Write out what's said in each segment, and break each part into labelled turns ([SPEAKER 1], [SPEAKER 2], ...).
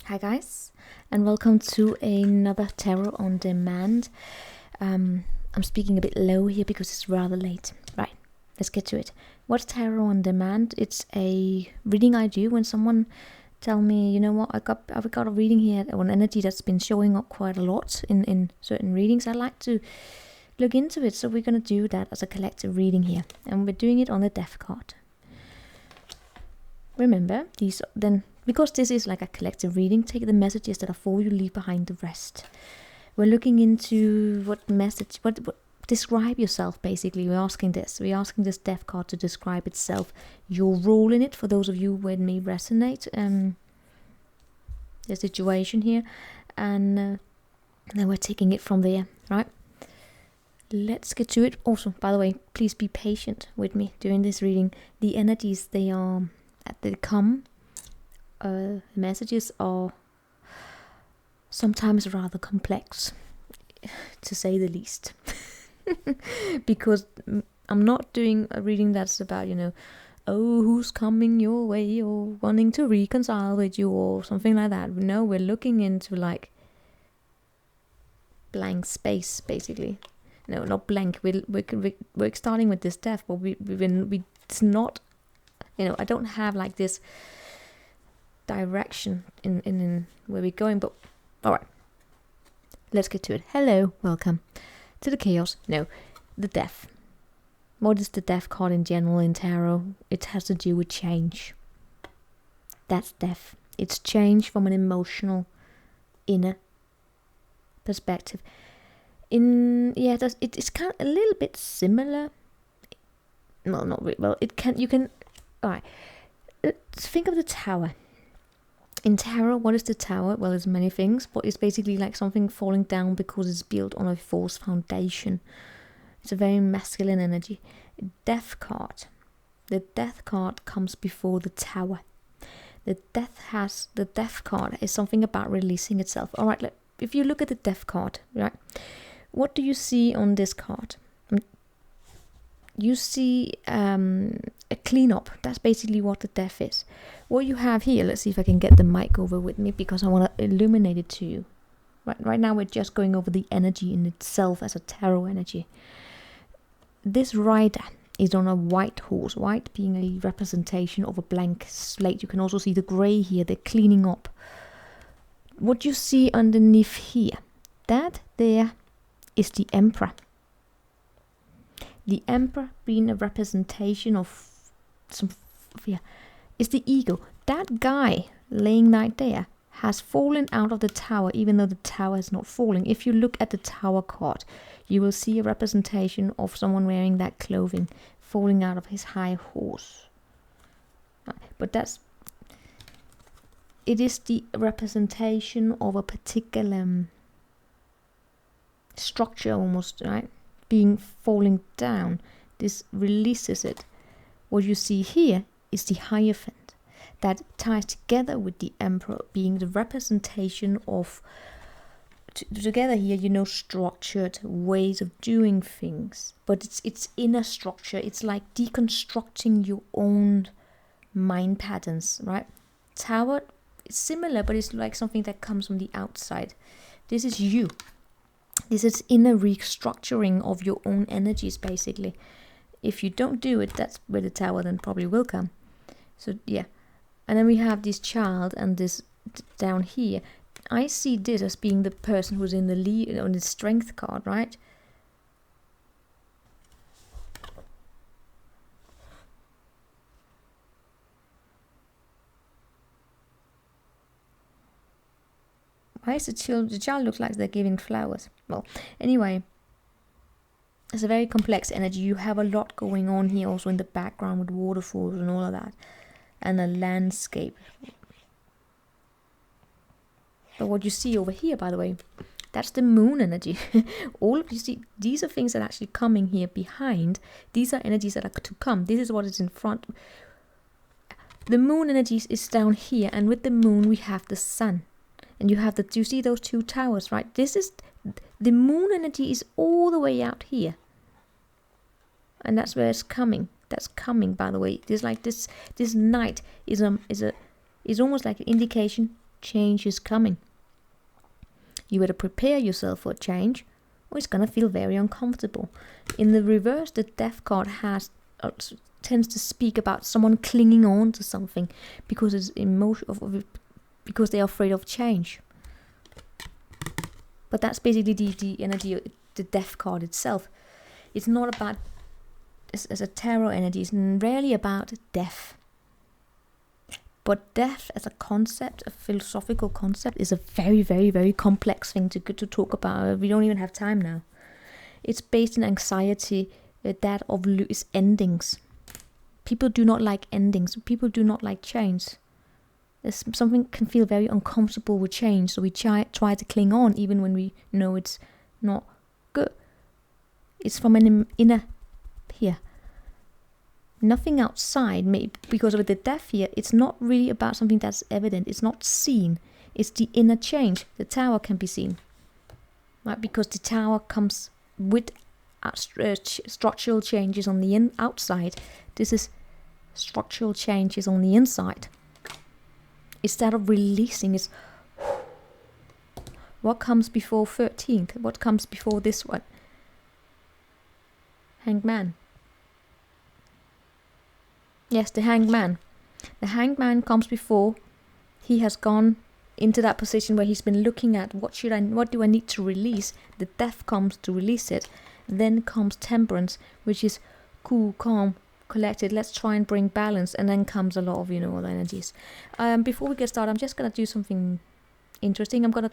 [SPEAKER 1] Hi guys, and welcome to another Tarot on Demand. I'm speaking a bit low here because it's rather late. Right, let's get to it. What's Tarot on Demand? It's a reading I do when someone tell me, you know what, I've got a reading here on energy that's been showing up quite a lot in certain readings. I'd like to look into it, so we're going to do that as a collective reading here, and we're doing it on the Death card. Remember, because this is like a collective reading, take the messages that are for you, leave behind the rest. We're looking into what describe yourself, basically. We're asking this Death card to describe itself, your role in it, for those of you where it may resonate, the situation here, and then we're taking it from there, right? Let's get to it. Also, by the way, please be patient with me during this reading. The energies, they come, messages are sometimes rather complex, to say the least. Because I'm not doing a reading that's about, oh, who's coming your way or wanting to reconcile with you or something like that. No, we're looking into like blank space, basically. No, not blank. We're starting with this death, but it's not. I don't have like this direction in where we're going, but all right, let's get to it. Hello, welcome to the chaos. No, the death. What is the Death card in general in tarot? It has to do with change. That's death. It's change from an emotional, inner perspective. It's kind of a little bit similar. Well, not really. Well, you can. All right. Let's think of the Tower. In tarot, what is the Tower? Well, there's many things, but it's basically like something falling down because it's built on a false foundation. It's a very masculine energy. Death card. The Death card comes before the Tower. The Death card is something about releasing itself. All right, if you look at the Death card, right, what do you see on this card? You see a cleanup. That's basically what the death is. What you have here, let's see if I can get the mic over with me because I want to illuminate it to you. Right now we're just going over the energy in itself as a tarot energy. This rider is on a white horse, white being a representation of a blank slate. You can also see the grey here, they're cleaning up. What you see underneath here, that there is the Emperor. The Emperor being a representation of is the ego. That guy laying right there has fallen out of the Tower, even though the Tower is not falling. If you look at the Tower card, you will see a representation of someone wearing that clothing falling out of his high horse. But it is the representation of a particular structure almost, right? Falling down. This releases it. What you see here is the Hierophant that ties together with the Emperor, being the representation of together here, structured ways of doing things, but it's inner structure. It's like deconstructing your own mind patterns, right? Tower is similar, but it's like something that comes from the outside. This is you. This is inner restructuring of your own energies, basically. If you don't do it, that's where the Tower then probably will come. So, yeah. And then we have this child and this down here. I see this as being the person who's in the lead on the Strength card, right? Why is the child looks like they're giving flowers? Well, anyway, it's a very complex energy. You have a lot going on here also in the background with waterfalls and all of that. And a landscape. But what you see over here, by the way, that's the moon energy. All of you see, these are things that are actually coming here behind. These are energies that are to come. This is what is in front. The moon energy is down here, and with the moon we have the sun. And you see those two towers, right? The moon energy is all the way out here. And that's where it's coming. That's coming, by the way. There's like this night is almost like an indication change is coming. You better prepare yourself for a change, or it's gonna feel very uncomfortable. In the reverse, the Death card tends to speak about someone clinging on to something because it's because they are afraid of change. But that's basically the energy of the Death card itself. It's not about, as a tarot energy, it's rarely about death. But death as a concept, a philosophical concept, is a very, very, very complex thing to talk about. We don't even have time now. It's based in anxiety, that of its endings. People do not like endings. People do not like change. There's something can feel very uncomfortable with change, so we try to cling on even when we know it's not good. It's from an inner here. Nothing outside, maybe because with the Death here, it's not really about something that's evident. It's not seen. It's the inner change. The Tower can be seen, right? Because the Tower comes with structural changes on the outside. This is structural changes on the inside. Instead of releasing, it's what comes before 13th? What comes before this one? Hanged Man. Yes, the Hanged Man. The Hanged Man comes before he has gone into that position where he's been looking at what do I need to release. The Death comes to release it. Then comes Temperance, which is cool, calm, collected. Let's try and bring balance. And then comes a lot of other energies. Before we get started, I'm just gonna do something interesting. I'm gonna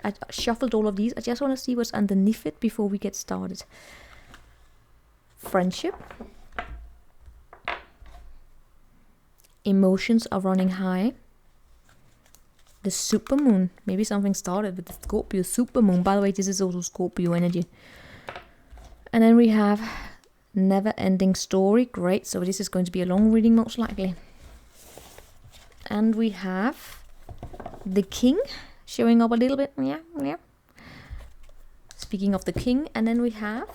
[SPEAKER 1] I shuffled all of these. I just want to see what's underneath it before we get started. Friendship. Emotions are running high. The supermoon. Maybe something started with the Scorpio supermoon. By the way, this is also Scorpio energy. And then we have never-ending story. Great. So this is going to be a long reading most likely. And we have the King showing up a little bit. Yeah. Speaking of the King. And then we have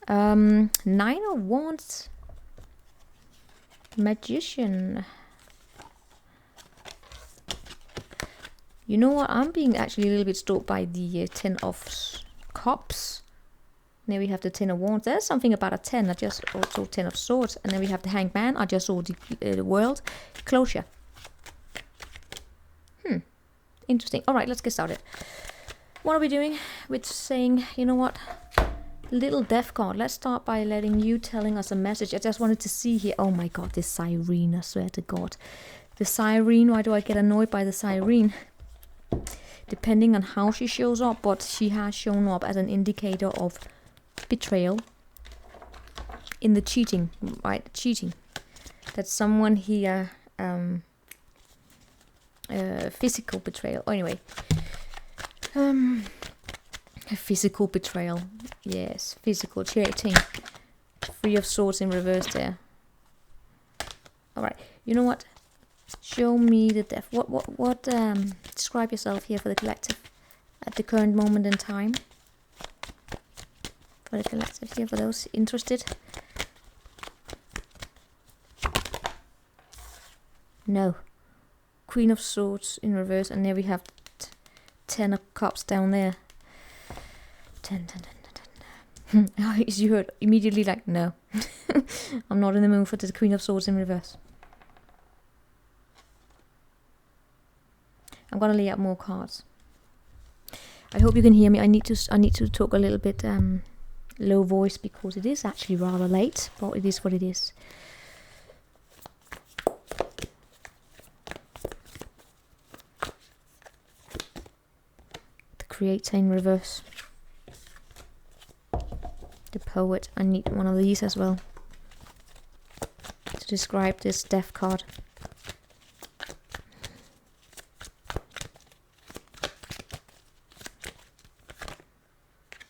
[SPEAKER 1] Nine of Wands, Magician. You know what? I'm being actually a little bit stalked by the 10 of Cups. Then we have the 10 of Wands. There's something about a 10. I just also 10 of Swords. And then we have the Hanged Man. I just saw the World. Closure. Interesting. Alright, let's get started. What are we doing? We're saying, you know what? Little Death card. Let's start by letting you telling us a message. I just wanted to see here. Oh my god, this siren, I swear to god. The siren, why do I get annoyed by the siren? Depending on how she shows up, but she has shown up as an indicator of betrayal. In the cheating, right? Cheating. That someone here, physical betrayal. Oh, anyway. Physical betrayal. Yes, physical cheating. 3 of Swords in reverse there. Alright, you know what? Show me the Death. What describe yourself here for the collective at the current moment in time. For the collective here, for those interested. No. Queen of Swords in reverse, and there we have 10 of Cups down there. 10. As you heard, immediately like, no. I'm not in the mood for the Queen of Swords in reverse. I'm gonna lay out more cards. I hope you can hear me. I need to talk a little bit low voice because it is actually rather late, but it is what it is. The Creator in reverse. The Poet. I need one of these as well to describe this Death card.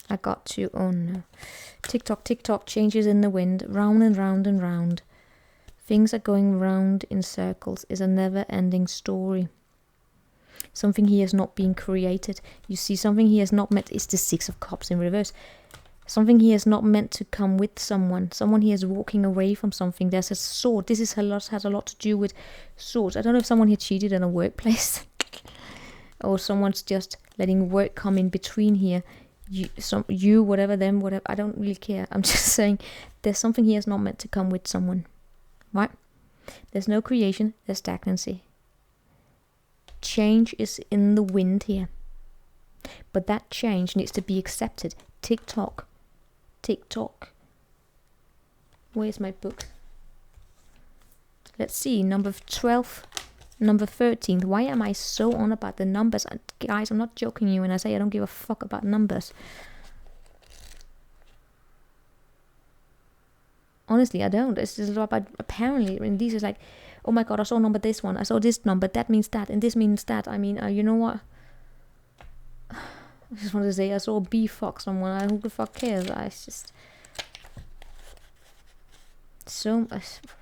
[SPEAKER 1] I got to, oh no. Tick tock, changes in the wind, round and round and round. Things are going round in circles, is a never-ending story. Something he has not been created. You see, something he has not met is the 6 of Cups in reverse. Something here is not meant to come with someone. Someone here is walking away from something. There's a sword. This has a lot to do with swords. I don't know if someone here cheated in a workplace. Or someone's just letting work come in between here. You, whatever, them, whatever. I don't really care. I'm just saying there's something here is not meant to come with someone. Right? There's no creation. There's stagnancy. Change is in the wind here. But that change needs to be accepted. Tick-tock. Tick-tock. Where's my book? Let's see. Number 12. Number 13. Why am I so on about the numbers? Guys, I'm not joking you when I say I don't give a fuck about numbers. Honestly, I don't. It's just about, apparently, and these is like, oh my god, I saw number this one. I saw this number. That means that. And this means that. I mean, you know what? I just wanted to say I saw a bee fuck someone. Who the fuck cares? I just... So...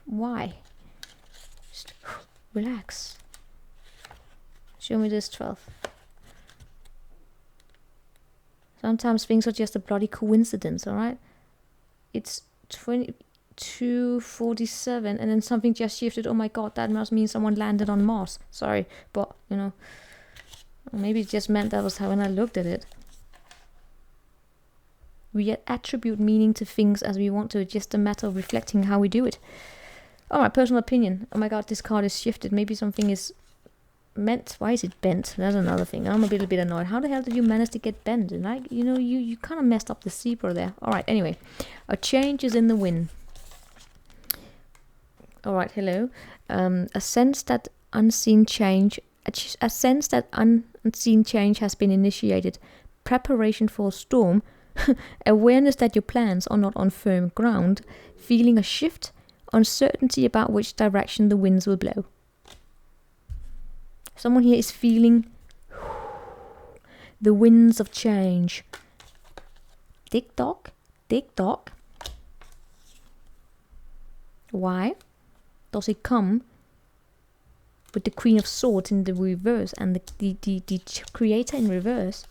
[SPEAKER 1] why? Just relax. Show me this 12. Sometimes things are just a bloody coincidence, alright? It's 22:47 and then something just shifted. Oh my god, that must mean someone landed on Mars. Sorry, but, you know... Maybe it just meant that was how when I looked at it. We attribute meaning to things as we want to. It's just a matter of reflecting how we do it. Oh, my personal opinion. Oh my god, this card is shifted. Maybe something is meant. Why is it bent? That's another thing. I'm a little bit annoyed. How the hell did you manage to get bent? And like, you know, you kind of messed up the zebra there. Alright, anyway. A change is in the wind. Alright, hello. A sense that unseen change... A sense that unseen change has been initiated, preparation for a storm, awareness that your plans are not on firm ground, feeling a shift, uncertainty about which direction the winds will blow. Someone here is feeling the winds of change. Tick-tock, tick-tock. Why does it come with the Queen of Swords in the reverse and the Creator in reverse?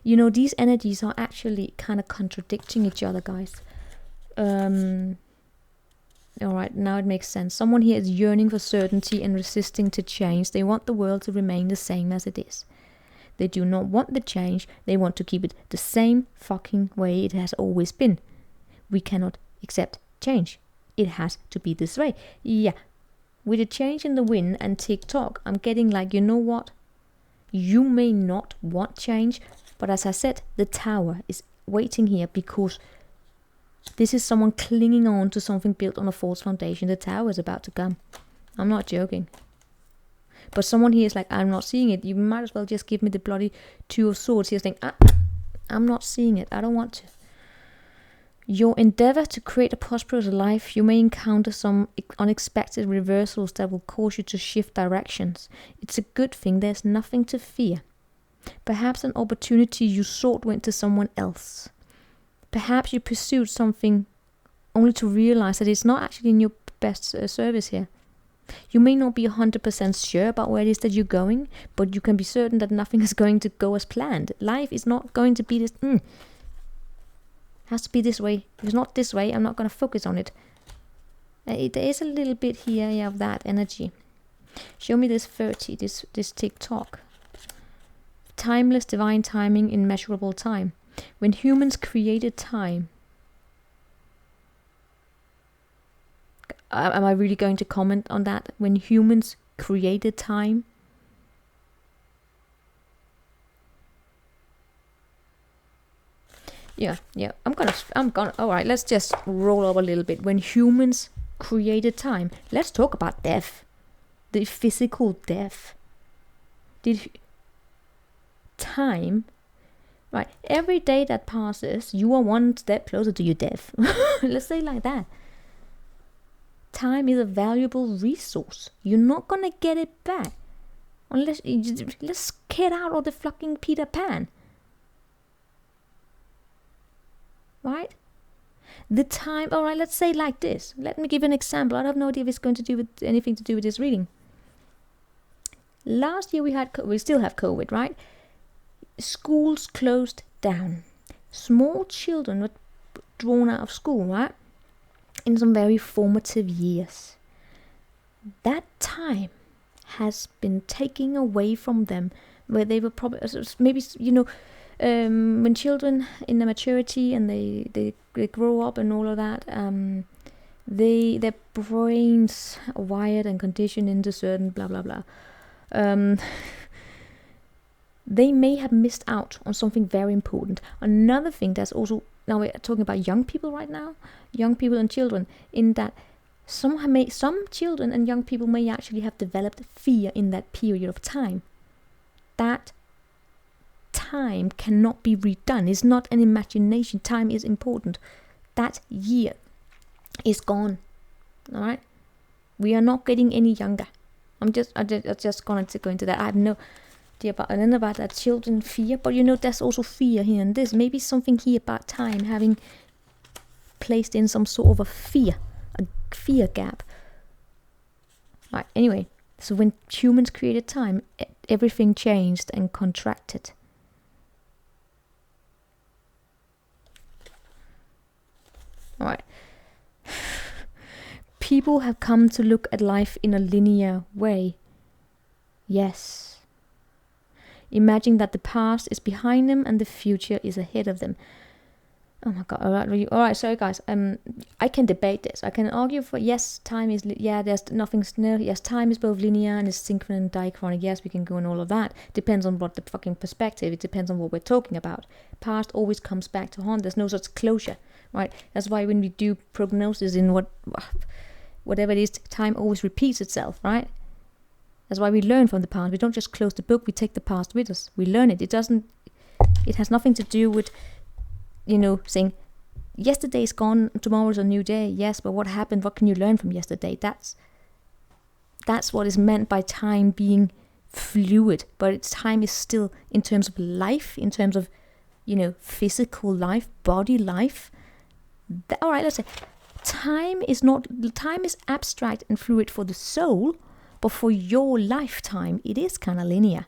[SPEAKER 1] You know, these energies are actually kind of contradicting each other, guys. Alright, now it makes sense. Someone here is yearning for certainty and resisting to change. They want the world to remain the same as it is. They do not want the change. They want to keep it the same fucking way it has always been. We cannot accept change. It has to be this way. Yeah. With a change in the wind and tick-tock, I'm getting like, you know what? You may not want change, but as I said, the Tower is waiting here because this is someone clinging on to something built on a false foundation. The Tower is about to come. I'm not joking. But someone here is like, I'm not seeing it. You might as well just give me the bloody Two of Swords. Here's saying, I'm not seeing it. I don't want to. Your endeavor to create a prosperous life, you may encounter some unexpected reversals that will cause you to shift directions. It's a good thing. There's nothing to fear. Perhaps an opportunity you sought went to someone else. Perhaps you pursued something only to realize that it's not actually in your best service here. You may not be 100% sure about where it is that you're going, but you can be certain that nothing is going to go as planned. Life is not going to be this... has to be this way. If it's not this way, I'm not going to focus on it. There is a little bit here of that energy. Show me this 30, this tick-tock. Timeless divine timing, immeasurable time. When humans created time... Am I really going to comment on that? When humans created time? Yeah. I'm gonna. All right, let's just roll over a little bit. When humans created time, let's talk about death, the physical death. Time, right? Every day that passes, you are one step closer to your death. Let's say it like that. Time is a valuable resource. You're not gonna get it back unless let's get out of the fucking Peter Pan. Right? The time, alright, let's say like this. Let me give an example. I have no idea if it's going to do with anything to do with this reading. Last year we still have COVID, right? Schools closed down. small children were drawn out of school, right? In some very formative years. That time has been taken away from them, where they were probably, maybe, when children in the maturity and they grow up and all of that, their brains are wired and conditioned into certain blah blah blah. They may have missed out on something very important. Another thing that's also, now we're talking about young people right now, young people and children, in that some children and young people may actually have developed fear in that period of time. That time cannot be redone. It's not an imagination. Time is important. That year is gone. All right, we are not getting any younger. I'm just going to go into that. I have no idea about that children fear, but there's also fear here in this. Maybe something here about time having placed in some sort of a fear gap. Right. Anyway, so when humans created time, everything changed and contracted. All right. People have come to look at life in a linear way. Yes. Imagine that the past is behind them and the future is ahead of them. Oh my god! All right. Sorry, guys. I can debate this. I can argue for yes, time is there's nothing. No, yes, time is both linear and is synchronous and diachronic. Yes, we can go on all of that. Depends on what the fucking perspective. It depends on what we're talking about. Past always comes back to haunt. There's no such closure, right? That's why when we do prognosis in whatever it is, time always repeats itself, right? That's why we learn from the past. We don't just close the book. We take the past with us. We learn it. It has nothing to do with, saying yesterday is gone, tomorrow is a new day. Yes, but what happened? What can you learn from yesterday? That's what is meant by time being fluid. But time is still, in terms of life, in terms of, physical life, body life. All right, let's say time is abstract and fluid for the soul, but for your lifetime, it is kind of linear.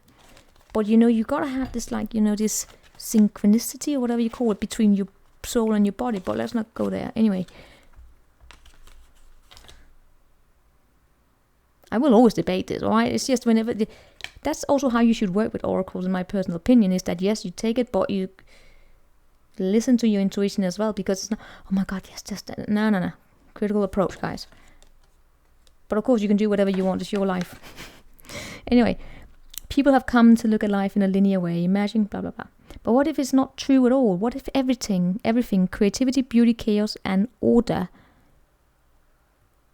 [SPEAKER 1] But you gotta have this, this synchronicity or whatever you call it between your soul and your body. But let's not go there. Anyway, I will always debate this. All right, it's just whenever that's also how you should work with oracles. In my personal opinion, is that yes, you take it, but you listen to your intuition as well, because it's not. Oh my God, yes, just no. Critical approach, guys. But of course, you can do whatever you want. It's your life. Anyway, people have come to look at life in a linear way. Imagine, blah, blah, blah. But what if it's not true at all? What if everything, creativity, beauty, chaos, and order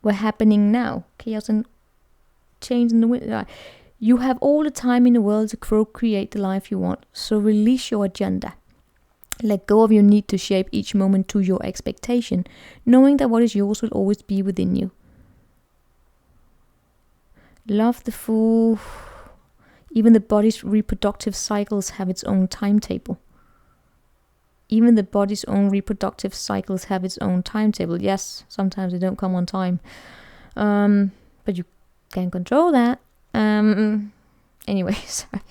[SPEAKER 1] were happening now? Chaos and change in the wind. You have all the time in the world to create the life you want. So release your agenda. Let go of your need to shape each moment to your expectation, knowing that what is yours will always be within you. Love the fool. Even the body's reproductive cycles have its own timetable. Yes, sometimes they don't come on time. But you can control that. Anyway, sorry.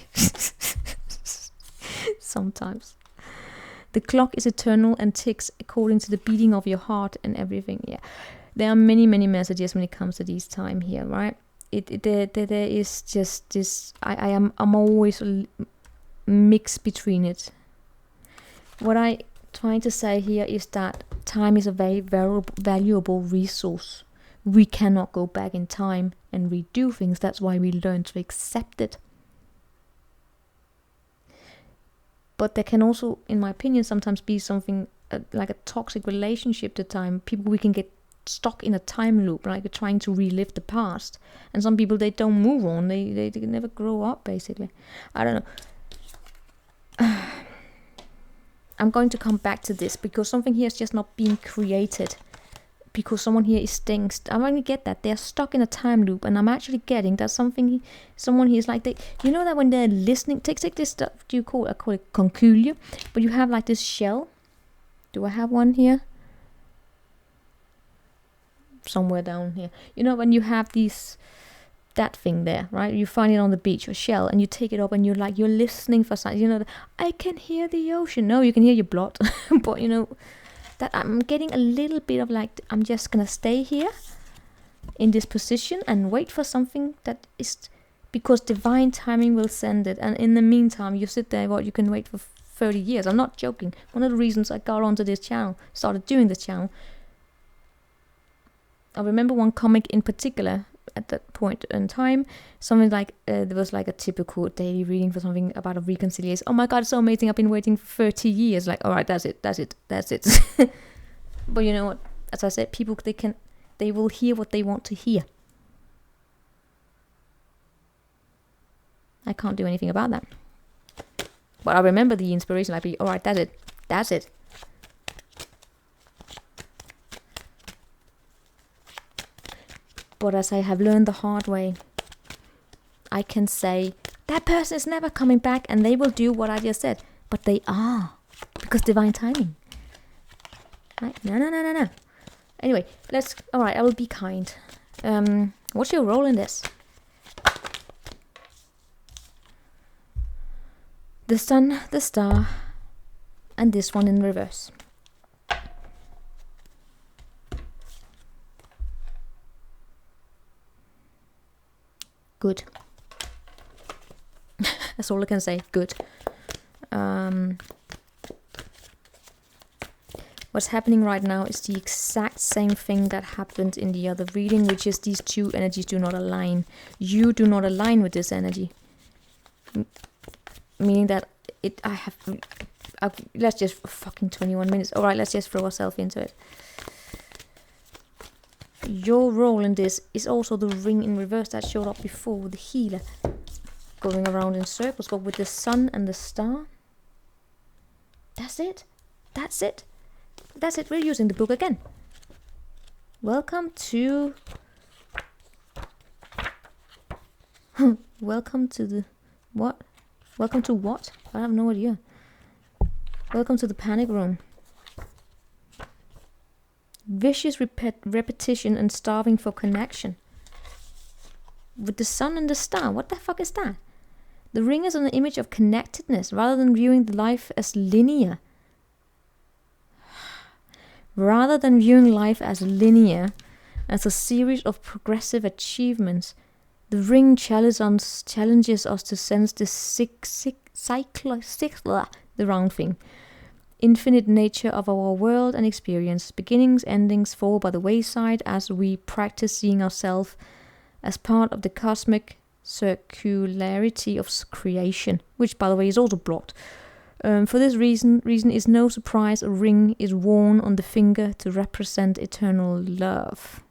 [SPEAKER 1] Sometimes. The clock is eternal and ticks according to the beating of your heart and everything. Yeah. There are many, many messages when it comes to this time here, right? There is just this. I'm always mixed between it. What I trying to say here is that time is a very valuable resource. We cannot go back in time and redo things. That's why we learn to accept it. But there can also, in my opinion, sometimes be something like a toxic relationship to time. We can get stuck in a time loop, like we're trying to relive the past. And some people, they don't move on. They never grow up, basically. I don't know. I'm going to come back to this because something here is just not being created. Because someone here is staying. I'm going to get that they're stuck in a time loop, and I'm actually getting that someone here is like that when they're listening. Take this stuff. I call it conclusion, but you have like this shell. Do I have one here? Somewhere down here. When you have these that thing there, right? You find it on the beach or shell, and you take it up, and you're listening for something. You know, I can hear the ocean. No, you can hear your blood, but you know that I'm getting a little bit of like, I'm just gonna stay here in this position and wait for something that is, because divine timing will send it. And in the meantime, you sit there, you can wait for 30 years. I'm not joking. One of the reasons I got onto this channel, started doing this channel, I remember one comic in particular at that point in time, something like, there was like a typical daily reading for something about a reconciliation. Oh my god, it's so amazing, I've been waiting for 30 years. Like, alright, that's it. But you know what, as I said, people, they will hear what they want to hear. I can't do anything about that. But I remember the inspiration, like, alright, that's it. But as I have learned the hard way, I can say, that person is never coming back, and they will do what I just said. But they are, because divine timing. Right? No. Anyway, alright, I will be kind. What's your role in this? The sun, the star, and this one in reverse. Good. That's all I can say. Good. What's happening right now is the exact same thing that happened in the other reading, which is these two energies do not align. You do not align with this energy. Meaning that let's just fucking 21 minutes. Alright, let's just throw ourselves into it. Your role in this is also the ring in reverse that showed up before with the healer. Going around in circles, but with the sun and the star. That's it. We're using the book again. Welcome to the what? Welcome to what? I have no idea. Welcome to the panic room. Vicious repetition and starving for connection. With the sun and the star. What the fuck is that? The ring is an image of connectedness rather than viewing life as linear. As a series of progressive achievements, the ring challenges us to sense the the round thing. Infinite nature of our world and experience, beginnings, endings fall by the wayside as we practice seeing ourselves as part of the cosmic circularity of creation, which by the way is also blocked. For this reason is no surprise a ring is worn on the finger to represent eternal love.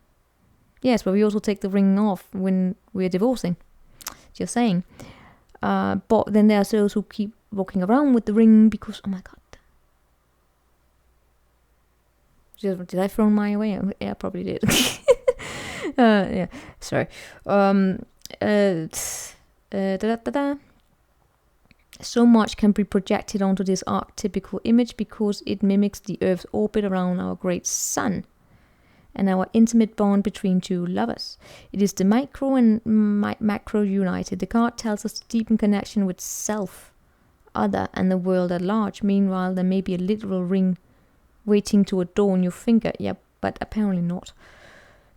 [SPEAKER 1] Yes, but we also take the ring off when we're divorcing. Just saying. But then there are those who keep walking around with the ring because, oh my god. Did I throw mine away? Yeah, I probably did. Yeah, sorry. So much can be projected onto this archetypical image because it mimics the Earth's orbit around our great sun and our intimate bond between two lovers. It is the micro and macro united. The card tells us to deepen connection with self, other, and the world at large. Meanwhile, there may be a literal ring waiting to adorn your finger. Yeah, but apparently not.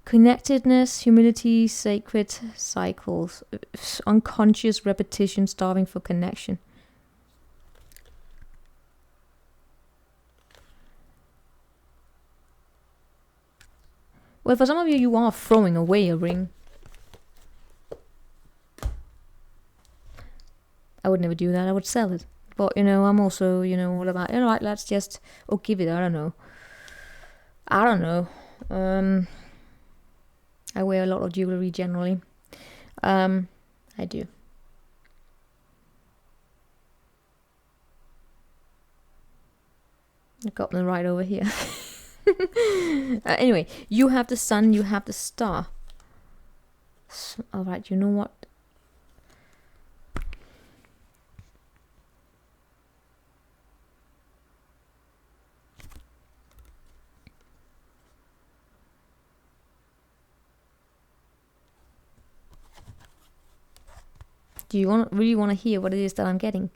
[SPEAKER 1] Connectedness, humility, sacred cycles, unconscious repetition, starving for connection. Well, for some of you, you are throwing away a ring. I would never do that. I would sell it. But, I'm also, all about, right, let's just, give it, I don't know. I wear a lot of jewelry generally. I do. I got them right over here. Anyway, you have the sun, you have the star. So, alright, you know what? Do you really want to hear what it is that I'm getting?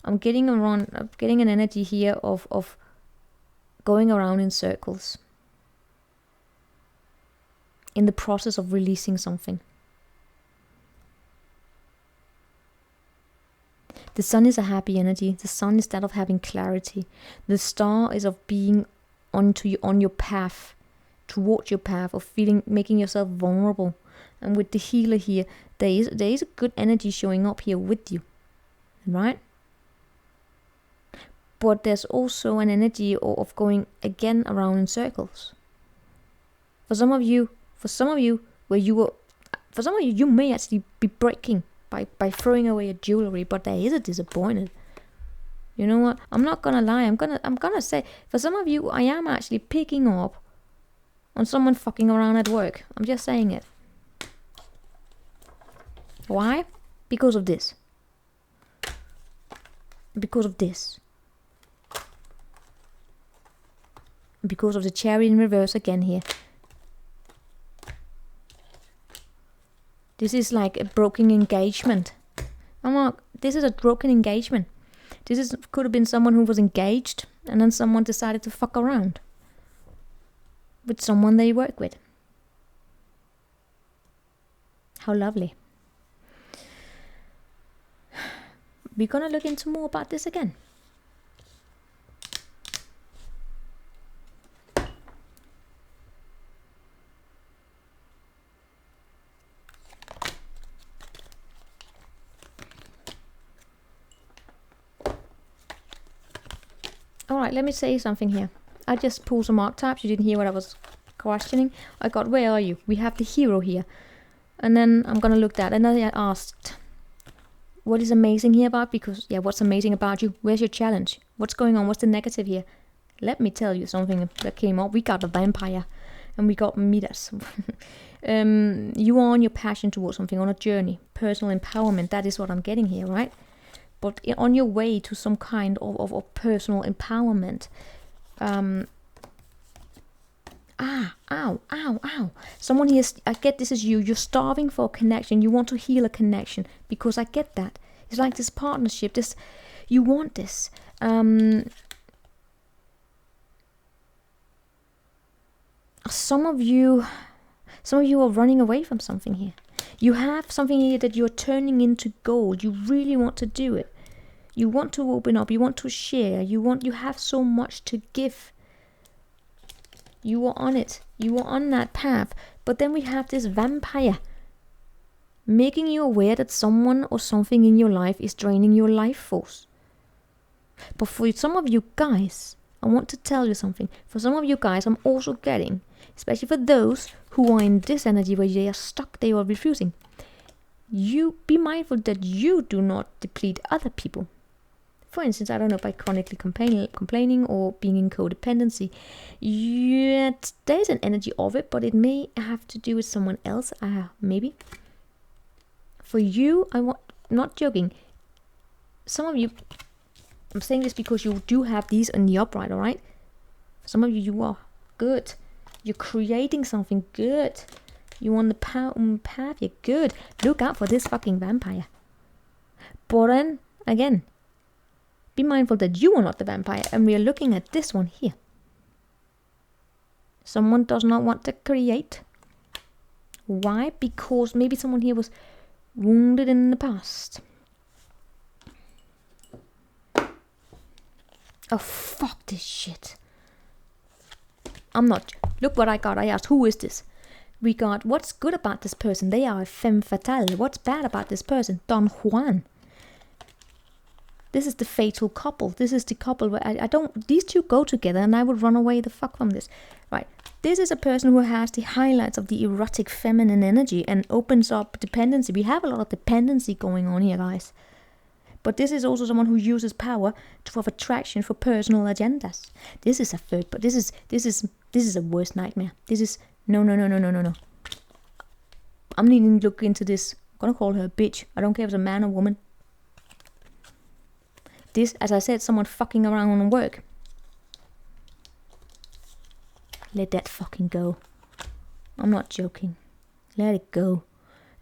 [SPEAKER 1] I'm getting an energy here of going around in circles. In the process of releasing something. The sun is a happy energy. The sun is that of having clarity. The star is of being on your path, towards your path, of making yourself vulnerable. And with the healer here, there is a good energy showing up here with you, right? But there's also an energy of going again around in circles. For some of you, you may actually be breaking by throwing away your jewelry, but there is a disappointed. You know what? I'm not gonna lie. I'm gonna say, for some of you, I am actually picking up on someone fucking around at work. I'm just saying it. Why? Because of this. Because of this. Because of the Chariot in reverse again here. This is like a broken engagement. This is a broken engagement. Could have been someone who was engaged and then someone decided to fuck around with someone they work with. How lovely. We're gonna look into more about this again. Alright, let me say something here. I just pulled some archetypes. You didn't hear what I was questioning. I got, where are you? We have the hero here. And then I'm going to look at, and then I asked, what is amazing here about? Because, what's amazing about you? Where's your challenge? What's going on? What's the negative here? Let me tell you something that came up. We got a vampire. And we got Midas. You are on your passion towards something, on a journey. Personal empowerment. That is what I'm getting here, right? But on your way to some kind of personal empowerment. Ow. Someone here, I get this is you. You're starving for a connection. You want to heal a connection. Because I get that. It's like this partnership. You want this. Some of you are running away from something here. You have something here that you're turning into gold. You really want to do it. You want to open up. You want to share. You have so much to give. You are on it. You are on that path. But then we have this vampire making you aware that someone or something in your life is draining your life force. But for some of you guys, I want to tell you something. For some of you guys, I'm also getting, especially for those who are in this energy where they are stuck, they are refusing. You be mindful that you do not deplete other people. For instance, I don't know, by chronically complaining or being in codependency. Yet there's an energy of it, but it may have to do with someone else. Maybe. For you, not joking. Some of you, I'm saying this because you do have these in the upright, alright? Some of you are good. You're creating something good. You're on the path, you're good. Look out for this fucking vampire. But then, again, be mindful that you are not the vampire, and we are looking at this one here. Someone does not want to create. Why? Because maybe someone here was wounded in the past. Oh, fuck this shit. I'm not. Look what I got. I asked, who is this? We got, what's good about this person? They are a femme fatale. What's bad about this person? Don Juan. This is the fatal couple. This is the couple where these two go together and I would run away the fuck from this. Right. This is a person who has the highlights of the erotic feminine energy and opens up dependency. We have a lot of dependency going on here, guys. But this is also someone who uses power for attraction for personal agendas. This is a third, but this is a worst nightmare. This is no. I'm needing to look into this. I'm gonna call her a bitch. I don't care if it's a man or woman. This, as I said, someone fucking around on work. Let that fucking go. I'm not joking. Let it go.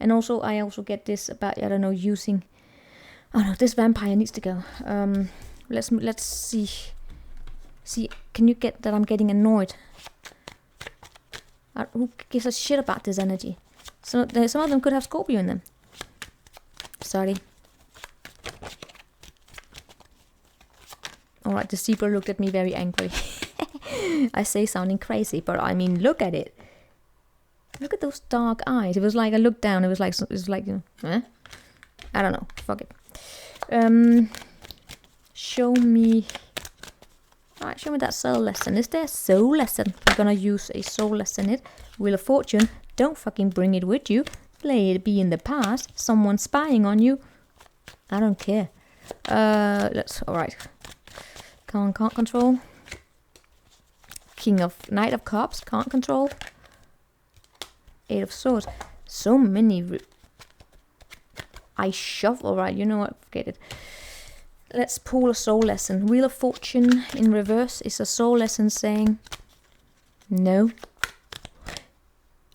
[SPEAKER 1] And also, I also get this about, I don't know, using... Oh no, this vampire needs to go. Let's see. See, can you get that I'm getting annoyed? Who gives a shit about this energy? So some of them could have Scorpio in them. Sorry. Alright, the zebra looked at me very angry. I say sounding crazy, but I mean, look at it. Look at those dark eyes. It was like I looked down. It was like you know, eh? I don't know. Fuck it. Show me. Alright, show me that soul lesson. Is there a soul lesson? We're gonna use a soul lesson. Wheel of Fortune. Don't fucking bring it with you. Let it be in the past. Someone spying on you. I don't care. Alright. Can't control. Knight of Cups. Can't control. Eight of Swords. So many. I shuffle. Alright, you know what? Forget it. Let's pull a soul lesson. Wheel of Fortune in reverse is a soul lesson saying no.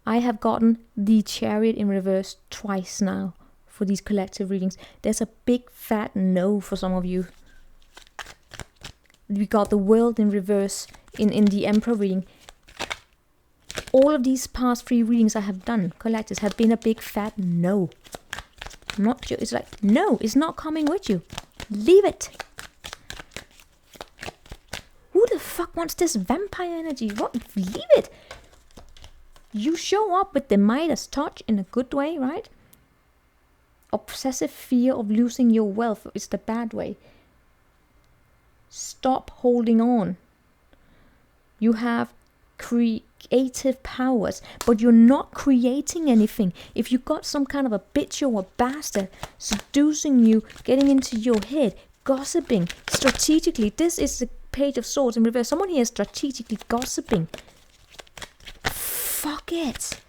[SPEAKER 1] I have gotten the Chariot in reverse twice now for these collective readings. There's a big fat no for some of you. We got the World in reverse in the Emperor reading. All of these past 3 readings I have done, collectives, have been a big fat no. I'm not sure. It's like, no, it's not coming with you. Leave it. Who the fuck wants this vampire energy? What? Leave it. You show up with the Midas touch in a good way, right? Obsessive fear of losing your wealth is the bad way. Stop holding on. You have creative powers, but you're not creating anything. If you got some kind of a bitch or a bastard seducing you, getting into your head, gossiping strategically, this is the Page of Swords in reverse. Someone here is strategically gossiping. Fuck it.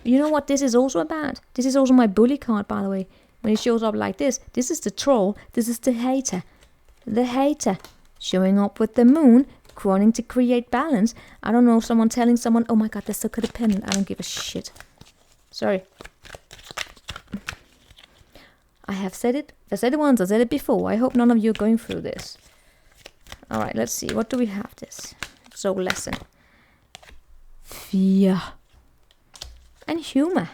[SPEAKER 1] You know what this is also about? This is also my bully card, by the way. When it shows up like this is the troll, this is the hater. The hater showing up with the moon, wanting to create balance. I don't know, someone telling someone, oh my god, they're so codependent. I don't give a shit. Sorry. I have said it. I said it once, I said it before. I hope none of you are going through this. Alright, let's see. What do we have this? Soul lesson. Fear. And humor.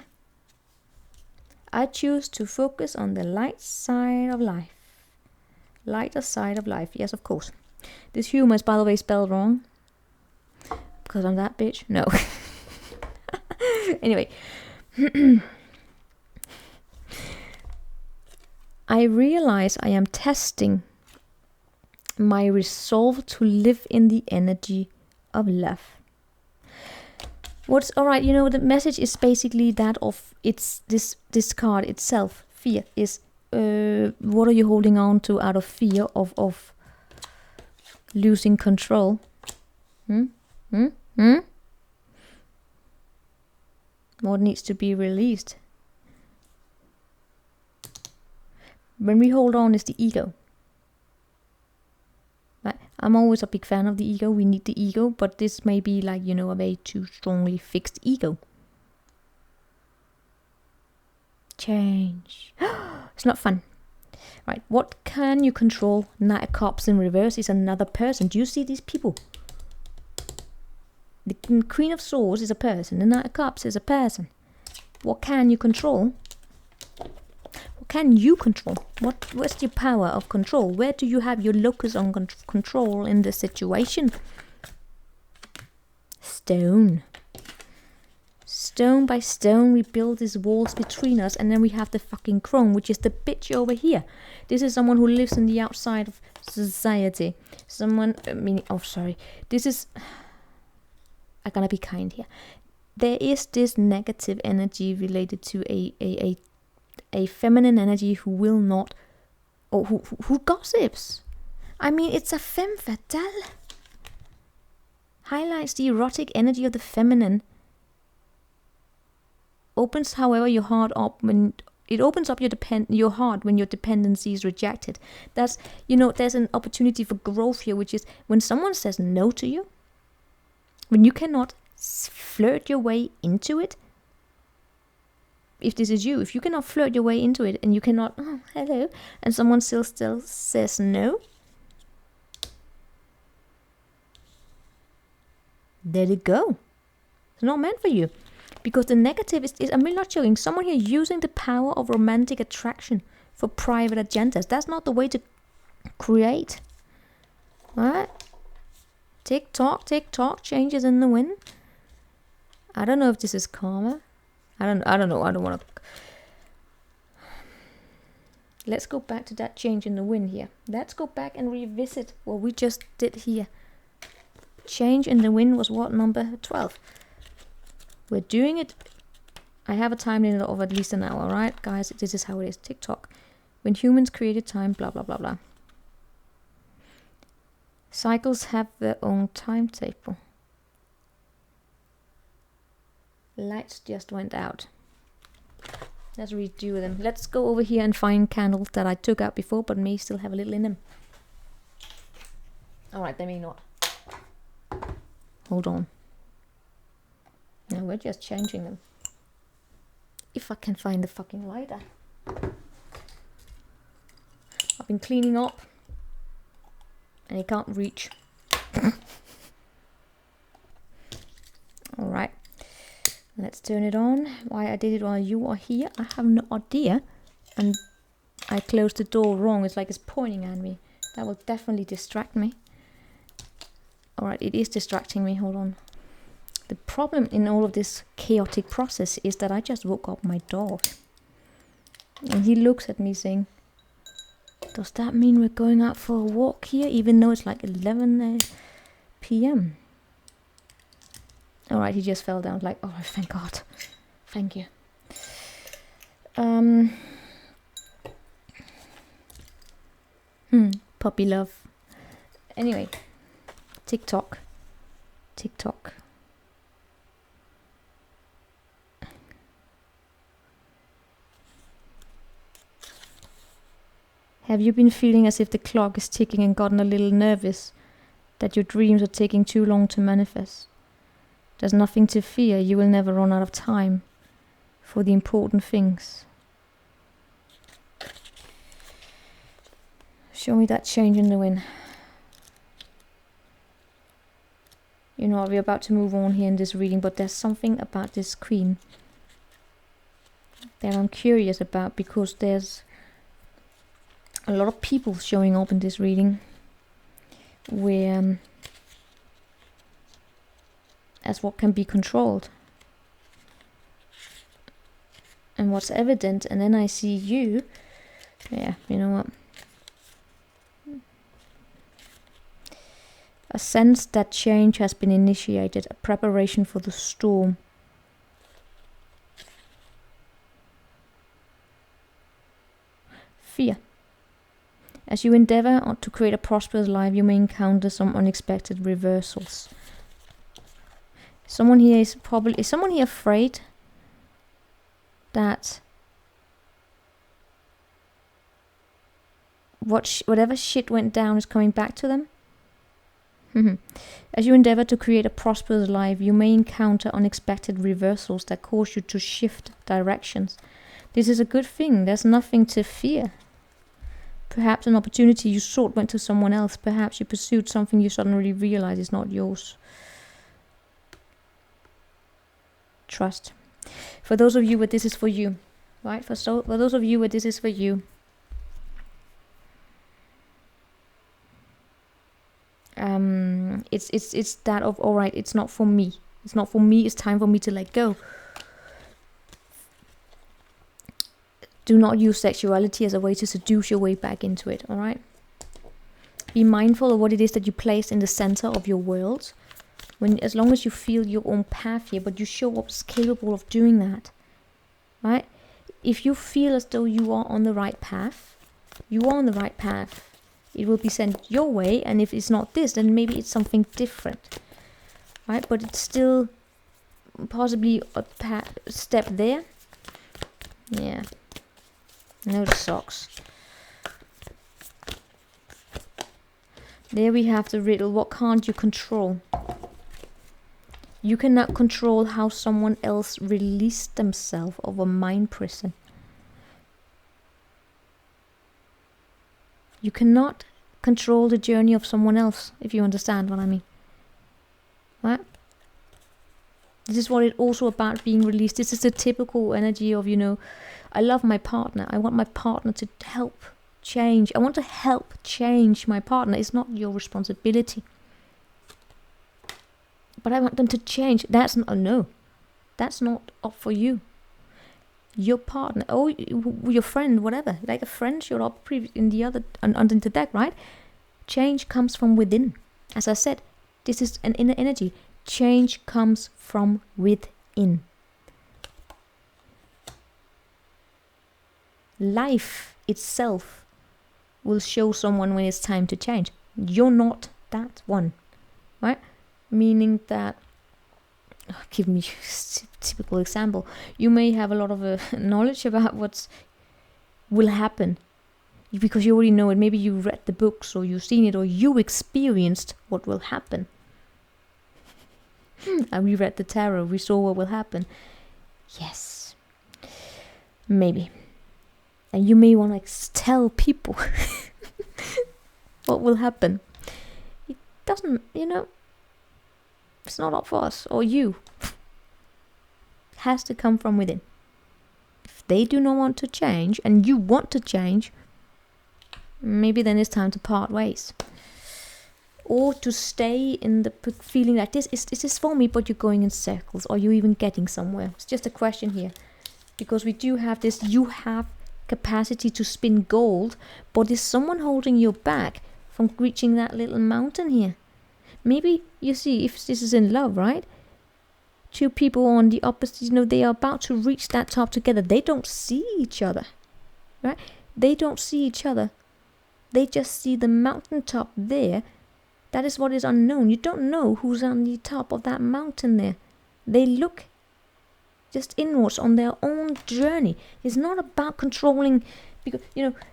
[SPEAKER 1] I choose to focus on the light side of life. Lighter side of life. Yes, of course. This humor is, by the way, spelled wrong. Because I'm that bitch. No. Anyway. I realize I am testing my resolve to live in the energy of love. What's alright, you know, the message is basically that of it's this card itself. Fear is what are you holding on to out of fear of losing control? What needs to be released? When we hold on is the ego. Right? I'm always a big fan of the ego. We need the ego, but this may be like, you know, a way too strongly fixed ego. Change. It's not fun. Right, what can you control? Knight of Cups in reverse is another person. Do you see these people? The Queen of Swords is a person. The Knight of Cups is a person. What can you control? What can you control? What's your power of control? Where do you have your locus on control in the situation? Stone. Stone by stone we build these walls between us, and then we have the fucking crone, which is the bitch over here. This is someone who lives on the outside of society. This is... I'm gonna be kind here. There is this negative energy related to a feminine energy who will not... or who gossips. I mean, it's a femme fatale. Highlights the erotic energy of the feminine. Opens, however, your heart up when it opens up your heart when your dependency is rejected. That's, you know, there's an opportunity for growth here, which is when someone says no to you, when you cannot flirt your way into it, if this is you, if you cannot flirt your way into it and you cannot, oh, hello, and someone still says no, let it go. It's not meant for you. Because the negative is I'm really not joking, someone here using the power of romantic attraction for private agendas. That's not the way to create. Right? Tick tock, changes in the wind. I don't know if this is karma. I don't know. I don't want to. Let's go back to that change in the wind here. Let's go back and revisit what we just did here. Change in the wind was what, number 12? We're doing it. I have a time limit of at least an hour, right? Guys, this is how it is. TikTok. When humans created time, blah, blah, blah, blah. Cycles have their own timetable. Lights just went out. Let's redo them. Let's go over here and find candles that I took out before, but may still have a little in them. Alright, they may not. Hold on. No, we're just changing them. If I can find the fucking lighter. I've been cleaning up. And I can't reach. Alright. Let's turn it on. Why I did it while you are here, I have no idea. And I closed the door wrong. It's like it's pointing at me. That will definitely distract me. Alright, it is distracting me. Hold on. The problem in all of this chaotic process is that I just woke up my dog. And he looks at me saying, does that mean we're going out for a walk here, even though it's like 11 p.m.? Alright, he just fell down like, oh, thank God. Thank you. Puppy love. Anyway, TikTok. Have you been feeling as if the clock is ticking and gotten a little nervous? That your dreams are taking too long to manifest? There's nothing to fear, you will never run out of time for the important things. Show me that change in the wind. You know, we're about to move on here in this reading, but there's something about this queen that I'm curious about, because there's a lot of people showing up in this reading where as what can be controlled and what's evident, and then I see you. Yeah, you know what, a sense that change has been initiated, a preparation for the storm. Fear. As you endeavor to create a prosperous life, you may encounter some unexpected reversals. Someone here is someone here afraid that whatever shit went down is coming back to them? As you endeavor to create a prosperous life, you may encounter unexpected reversals that cause you to shift directions. This is a good thing. There's nothing to fear. Perhaps an opportunity you sought went to someone else. Perhaps you pursued something you suddenly realize is not yours. Trust. For those of you where this is for you, right? For those of you where this is for you, it's that of, all right, it's not for me. It's not for me. It's time for me to let go. Do not use sexuality as a way to seduce your way back into it, all right? Be mindful of what it is that you place in the center of your world. As long as you feel your own path here, but you show up as capable of doing that, right? If you feel as though you are on the right path, you are on the right path. It will be sent your way, and if it's not this, then maybe it's something different, right? But it's still possibly a step there. Yeah. No socks. There we have the riddle. What can't you control? You cannot control how someone else released themselves of a mind prison. You cannot control the journey of someone else, if you understand what I mean. Right? This is what it's also about, being released. This is the typical energy of, I love my partner. I want my partner to help change. I want to help change my partner. It's not your responsibility. But I want them to change. That's not up for you. Your partner, your friend, whatever. Like a friend showed up in the other, under the deck, right? Change comes from within. As I said, this is an inner energy. Change comes from within. Life itself will show someone when it's time to change. You're not that one, right? Meaning that, give me a typical example. You may have a lot of knowledge about what will happen because you already know it. Maybe you read the books, or you've seen it, or you experienced what will happen. And we read the tarot, we saw what will happen. Yes, maybe. And you may want to tell people what will happen. It doesn't, it's not up for us or you. It has to come from within. If they do not want to change and you want to change, maybe then it's time to part ways. Or to stay in the feeling like this is for me, but you're going in circles, or you're even getting somewhere. It's just a question here. Because we do have this, you have capacity to spin gold, but is someone holding you back from reaching that little mountain here? Maybe, you see, if this is in love, right? Two people on the opposite, they are about to reach that top together. They don't see each other, right? They don't see each other. They just see the mountaintop there. That is what is unknown. You don't know who's on the top of that mountain there. They look just inwards on their own journey. It's not about controlling, because,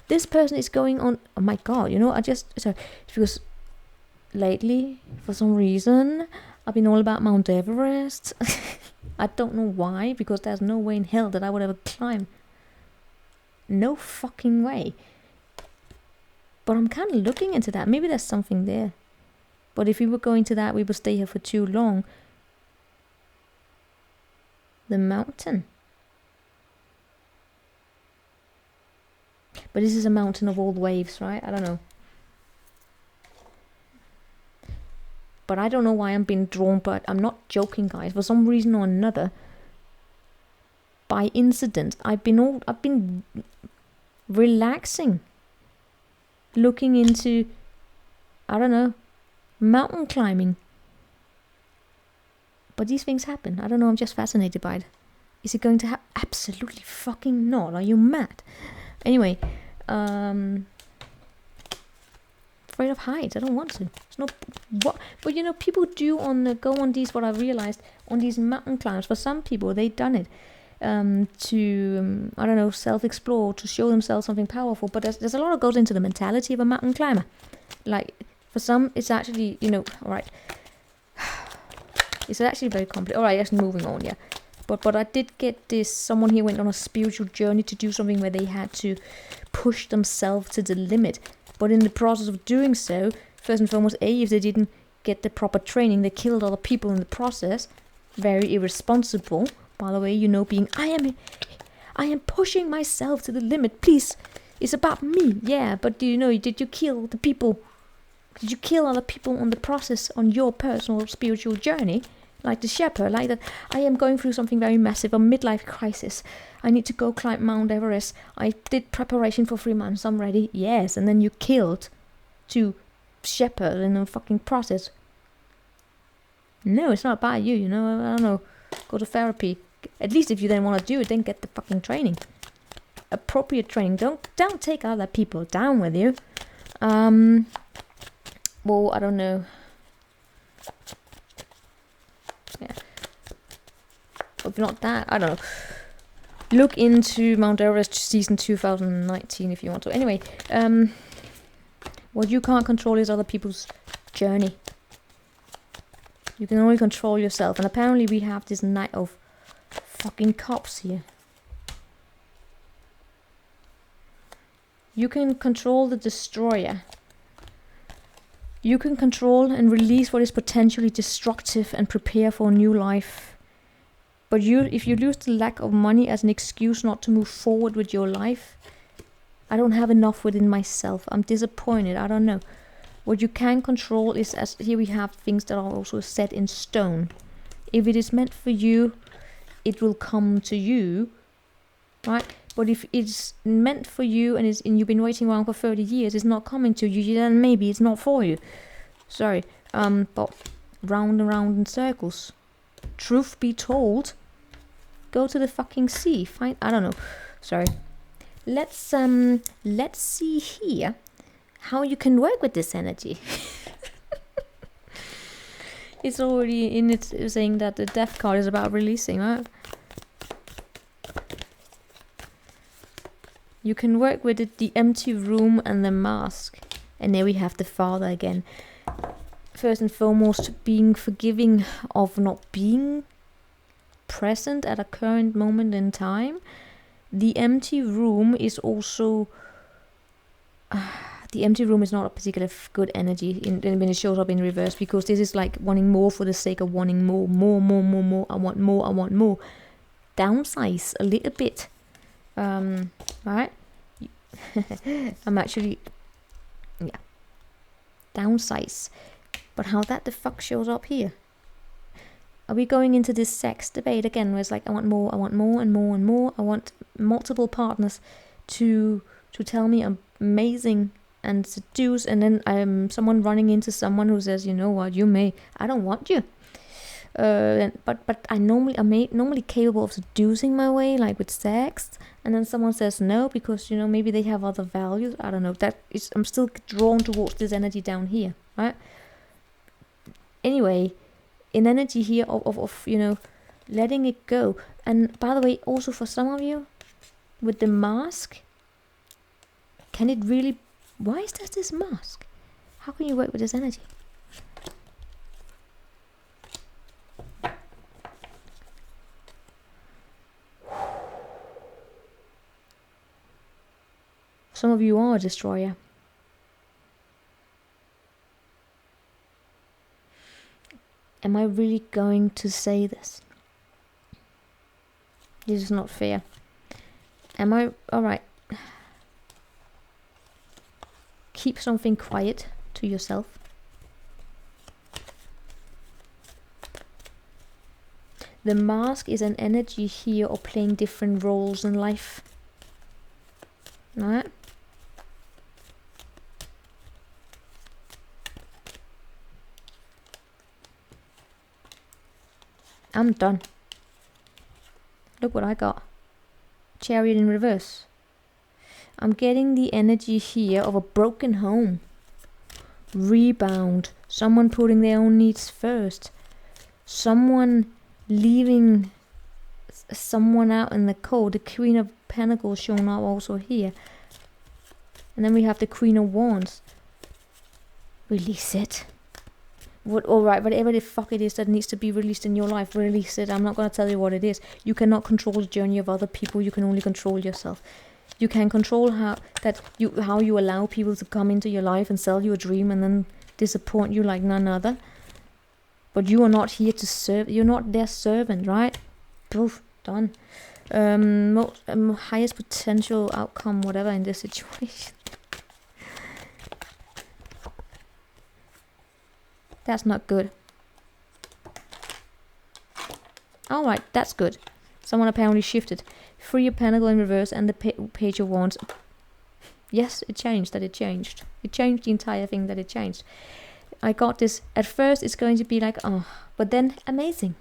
[SPEAKER 1] this person is going on, oh my God, because lately, for some reason, I've been all about Mount Everest. I don't know why, because there's no way in hell that I would ever climb. No fucking way. But I'm kind of looking into that. Maybe there's something there. But if we were going to that, we would stay here for too long. The mountain. But this is a mountain of old waves, right? I don't know. But I don't know why I'm being drawn, but I'm not joking, guys. For some reason or another, by incident, I've been relaxing, looking into, I don't know, mountain climbing. But these things happen. I don't know, I'm just fascinated by it. Is it going to happen? Absolutely fucking not. Are you mad? Anyway, afraid of heights. I don't want to. It's not what, but people do go on these. What I realized on these mountain climbs. For some people, they've done it to I don't know, self-explore, to show themselves something powerful. But there's a lot that goes into the mentality of a mountain climber. Like for some, it's actually all right. It's actually very complex. All right, just moving on. Yeah. But I did get this. Someone here went on a spiritual journey to do something where they had to push themselves to the limit. But in the process of doing so, first and foremost, if they didn't get the proper training, they killed other people in the process. Very irresponsible, by the way. Being I am pushing myself to the limit. Please, it's about me. Yeah, but did you kill the people? Did you kill other people on the process on your personal spiritual journey? Like the shepherd, like that. I am going through something very massive, a midlife crisis. I need to go climb Mount Everest. I did preparation for 3 months. I'm ready. Yes, and then you killed 2 shepherds in the fucking process. No, it's not about you. I don't know. Go to therapy. At least if you then want to do it, then get the fucking training. Appropriate training. Don't take other people down with you. Well, I don't know. Yeah. If not that, I don't know. Look into Mount Everest season 2019 if you want to. Anyway, what you can't control is other people's journey. You can only control yourself. And apparently we have this Knight of fucking Cups here. You can control the Destroyer. You can control and release what is potentially destructive and prepare for a new life. But if you use the lack of money as an excuse not to move forward with your life, I don't have enough within myself. I'm disappointed. I don't know. What you can control is, as here we have things that are also set in stone. If it is meant for you, it will come to you, right? But if it's meant for you and you've been waiting around for 30 years, it's not coming to you, then maybe it's not for you. Sorry. But round and round in circles. Truth be told, go to the fucking sea. I don't know. Sorry. Let's see here how you can work with this energy. It's already in it saying that the Death card is about releasing, right? You can work with it, the empty room and the mask. And there we have the Father again. First and foremost, being forgiving of not being present at a current moment in time. The empty room is also... the empty room is not a particularly good energy when it shows up in reverse, because this is like wanting more for the sake of wanting more. More. I want more. Downsize a little bit. Right? I'm actually... yeah. Downsize. But how that the fuck shows up here? Are we going into this sex debate again, where it's like, I want more and more. I want multiple partners to tell me I'm amazing and seduce, and then I'm someone running into someone who says, you know what, I don't want you. But I'm normally capable of seducing my way, like with sex, and then someone says no because, you know, maybe they have other values. I don't know. I'm still drawn towards this energy down here, right? Anyway, an energy here of you know, letting it go. And by the way, also for some of you, with the mask, can it really... why is there this mask? How can you work with this energy? Some of you are a destroyer. Am I really going to say this? This is not fair. Am I... alright. Keep something quiet to yourself. The mask is an energy here of playing different roles in life. Alright? I'm done. Look what I got. Chariot in reverse. I'm getting the energy here of a broken home. Rebound. Someone putting their own needs first. Someone leaving someone out in the cold. The Queen of Pentacles showing up also here. And then we have the Queen of Wands. Release it. Alright, whatever the fuck it is that needs to be released in your life, release it. I'm not going to tell you what it is. You cannot control the journey of other people. You can only control yourself. You can control how you allow people to come into your life and sell you a dream and then disappoint you like none other. But you are not here to serve. You're not their servant, right? Poof, done. Highest potential outcome, whatever, in this situation. That's not good. Alright, that's good. Someone apparently shifted. Three of Pentacles in reverse and the Page of Wands. Yes, it changed. It changed the entire thing that it changed. I got this. At first it's going to be like, oh, but then amazing.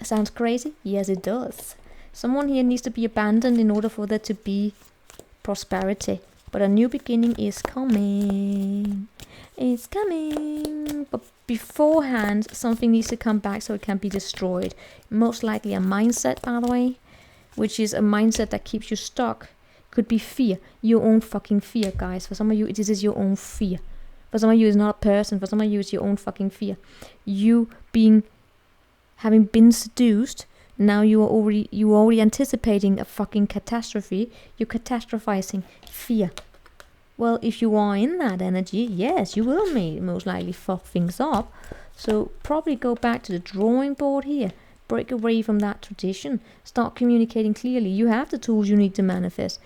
[SPEAKER 1] Sounds crazy? Yes, it does. Someone here needs to be abandoned in order for there to be prosperity. But a new beginning is coming. It's coming. But beforehand, something needs to come back so it can be destroyed. Most likely a mindset, by the way. Which is a mindset that keeps you stuck. Could be fear. Your own fucking fear, guys. For some of you, this is your own fear. For some of you, it's not a person. For some of you, it's your own fucking fear. You having been seduced, now you are already anticipating a fucking catastrophe. You're catastrophizing fear. Well, if you are in that energy, yes, you will most likely fuck things up. So probably go back to the drawing board here. Break away from that tradition. Start communicating clearly. You have the tools you need to manifest.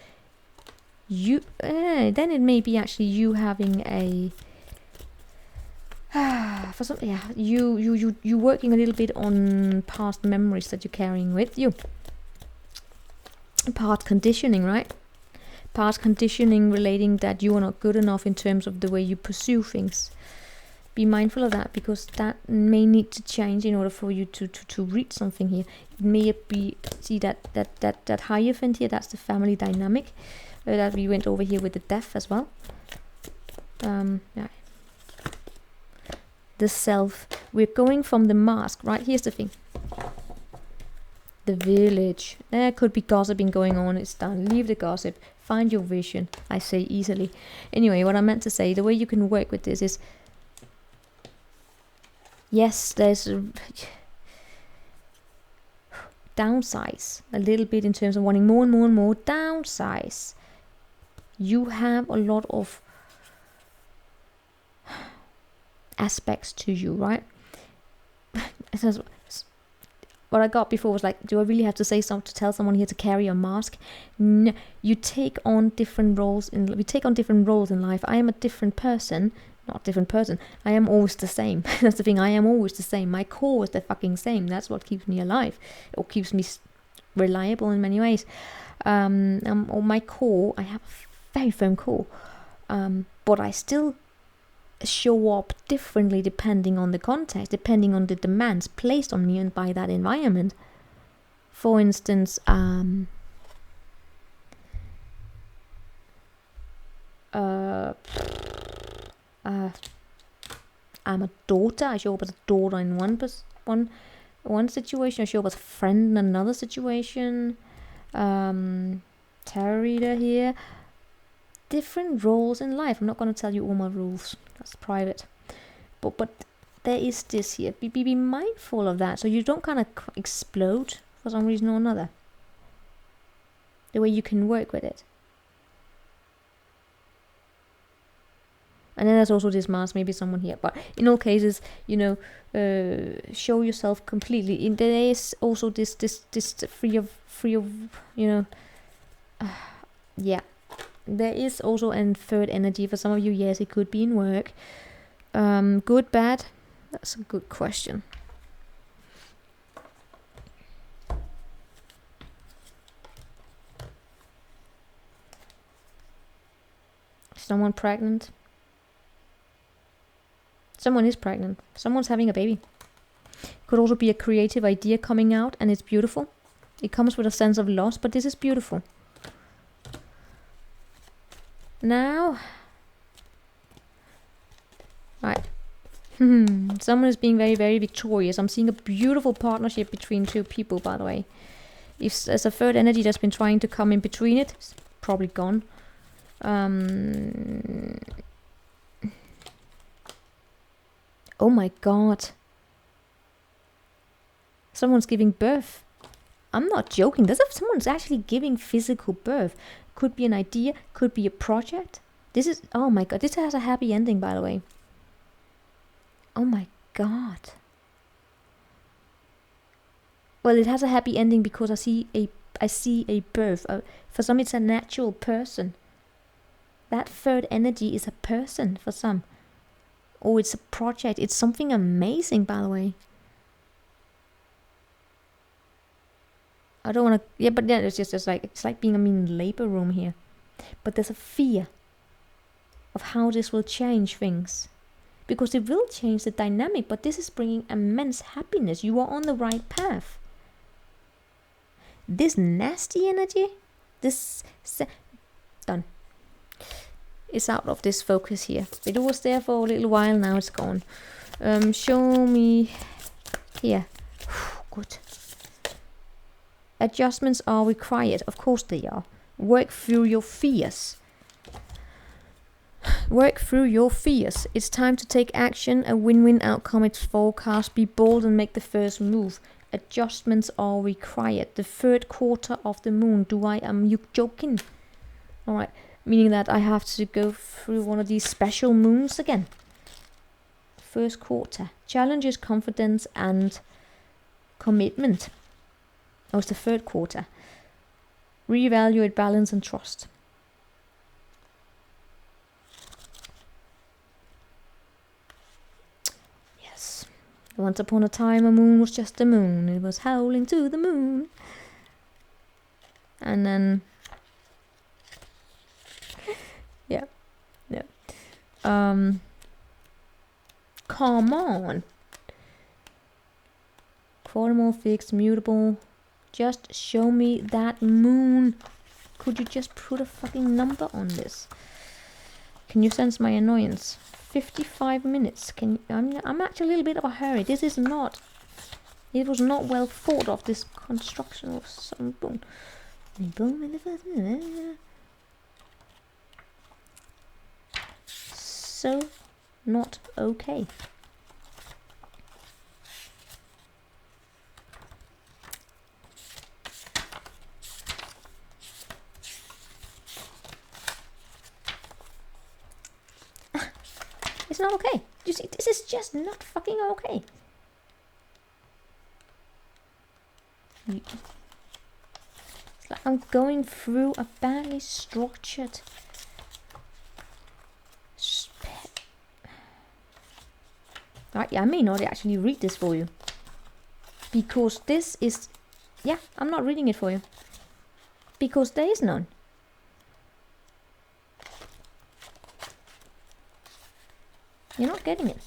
[SPEAKER 1] Then it may be actually you having a for some, yeah, you working a little bit on past memories that you're carrying with you. Past conditioning, right? Past conditioning relating that you are not good enough in terms of the way you pursue things. Be mindful of that, because that may need to change in order for you to reach something here. It may be, see that Hierophant here, that's the family dynamic that we went over here with the death as well. Yeah. The self. We're going from the mask, right? Here's the thing. The village. There could be gossiping going on. It's done. Leave the gossip. Find your vision. I say easily. Anyway, what I meant to say, the way you can work with this is, yes, there's downsize a little bit in terms of wanting more and more and more. Downsize. You have a lot of aspects to you, right? What I got before was like, do I really have to say something to tell someone here to carry a mask? No, you take on different roles we take on different roles in life. I am a different person, not different person. I am always the same. That's the thing. I am always the same. My core is the fucking same. That's what keeps me alive, or keeps me reliable in many ways. Or my core, I have a very firm core, but I still show up differently depending on the context, depending on the demands placed on me and by that environment. For instance, I'm a daughter. I show up as a daughter in one situation. I show up as a friend in another situation. Tarot reader here. Different roles in life. I'm not going to tell you all my rules. That's private. But there is this here. Be mindful of that, so you don't kind of explode for some reason or another. The way you can work with it. And then there's also this mask, maybe someone here. But in all cases, show yourself completely. And there is also this free of, yeah. There is also a third energy for some of you. Yes, it could be in work. Good, bad? That's a good question. Someone pregnant? Someone is pregnant. Someone's having a baby. Could also be a creative idea coming out, and it's beautiful. It comes with a sense of loss, but this is beautiful. Now, right. Someone is being very, very victorious. I'm seeing a beautiful partnership between two people, by the way. If there's a third energy that's been trying to come in between it, it's probably gone. Oh my god. Someone's giving birth. I'm not joking. Someone's actually giving physical birth. Could be an idea, could be a project. This is, oh my god, this has a happy ending, by the way. Oh my god. Well, it has a happy ending because I see a birth. For some, it's a natural person. That third energy is a person for some. Or it's a project. It's something amazing, by the way. I don't want to, yeah, but yeah, it's like being in the labor room here. But there's a fear of how this will change things. Because it will change the dynamic, but this is bringing immense happiness. You are on the right path. This nasty energy, done. It's out of this focus here. It was there for a little while, now it's gone. Show me here. Good. Adjustments are required. Of course they are. Work through your fears. Work through your fears. It's time to take action. A win-win outcome is forecast. Be bold and make the first move. Adjustments are required. The third quarter of the moon. Am you joking? Alright. Meaning that I have to go through one of these special moons again. First quarter. Challenges, confidence and commitment. Oh, it's the third quarter. Reevaluate balance and trust. Yes. Once upon a time a moon was just a moon. It was howling to the moon. And then... yeah. Come on. Quadruple, fixed, mutable. Just show me that moon. Could you just put a fucking number on this? Can you sense my annoyance? 55 minutes. I'm actually a little bit of a hurry. This is not... It was not well thought of, this construction of some boom. Boom in the first minute. So not okay. It's not okay. You see, this is just not fucking okay. It's like I'm going through a badly structured... Right, yeah, I may not actually read this for you. Because this is... Yeah, I'm not reading it for you. Because there is none. You're not getting it.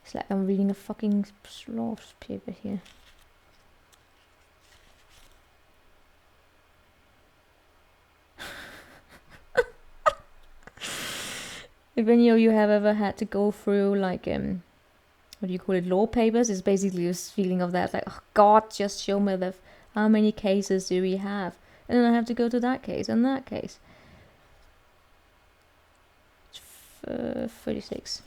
[SPEAKER 1] It's like I'm reading a fucking sloth paper here. If any of you have ever had to go through like what do you call it, law papers, it's basically this feeling of that, like, oh God, just show me the how many cases do we have, and then I have to go to that case and that case. 36.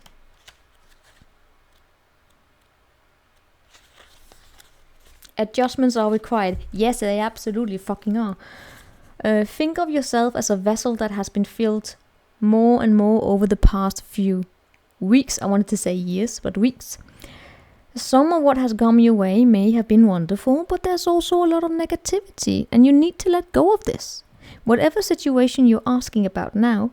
[SPEAKER 1] Adjustments are required. Yes, they absolutely fucking are. Think of yourself as a vessel that has been filled more and more over the past few weeks. I wanted to say years, but weeks. Some of what has come your way may have been wonderful, but there's also a lot of negativity, and you need to let go of this. Whatever situation you're asking about now,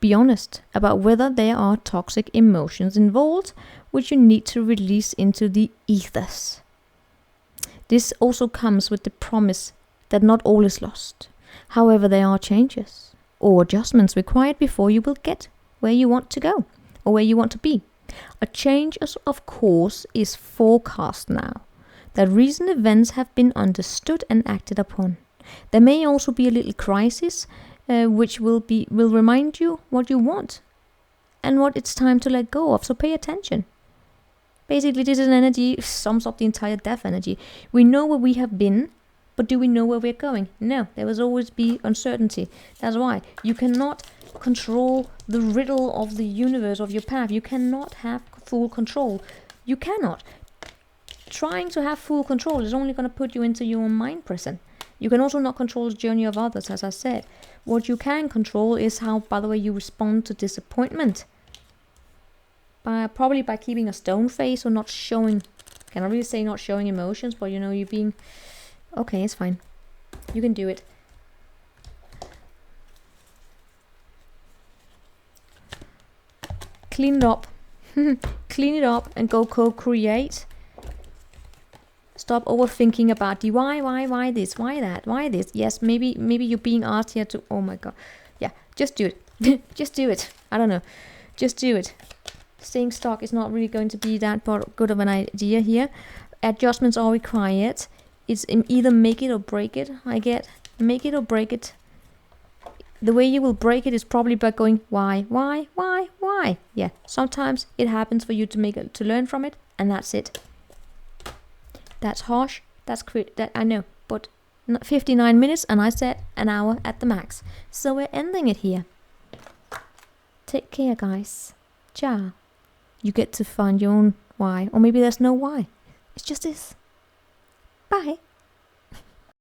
[SPEAKER 1] be honest about whether there are toxic emotions involved, which you need to release into the ethers. This also comes with the promise that not all is lost. However, there are changes or adjustments required before you will get where you want to go or where you want to be. A change, of course, is forecast now. That recent events have been understood and acted upon. There may also be a little crisis, which will remind you what you want and what it's time to let go of. So pay attention. Basically, this is an energy, sums up the entire death energy. We know where we have been, but do we know where we're going? No, there will always be uncertainty. That's why you cannot control the riddle of the universe, of your path. You cannot have full control. You cannot. Trying to have full control is only going to put you into your own mind prison. You can also not control the journey of others, as I said. What you can control is how, by the way, you respond to disappointment. Probably by keeping a stone face or not showing, cannot really say not showing emotions, but you know, you being, okay, it's fine. You can do it. Clean it up. Clean it up and go co-create. Stop overthinking about the why this, why that, why this. Yes, maybe you're being asked here to, oh my God. Yeah, just do it. Just do it. I don't know. Just do it. Staying stuck is not really going to be that good of an idea here. Adjustments are required. It's either make it or break it. I get make it or break it. The way you will break it is probably by going why. Yeah, sometimes it happens for you to learn from it, and that's it. That's harsh. That I know, but 59 minutes, and I said an hour at the max. So we're ending it here. Take care, guys. Ciao. You get to find your own why, or maybe there's no why. It's just this. Bye.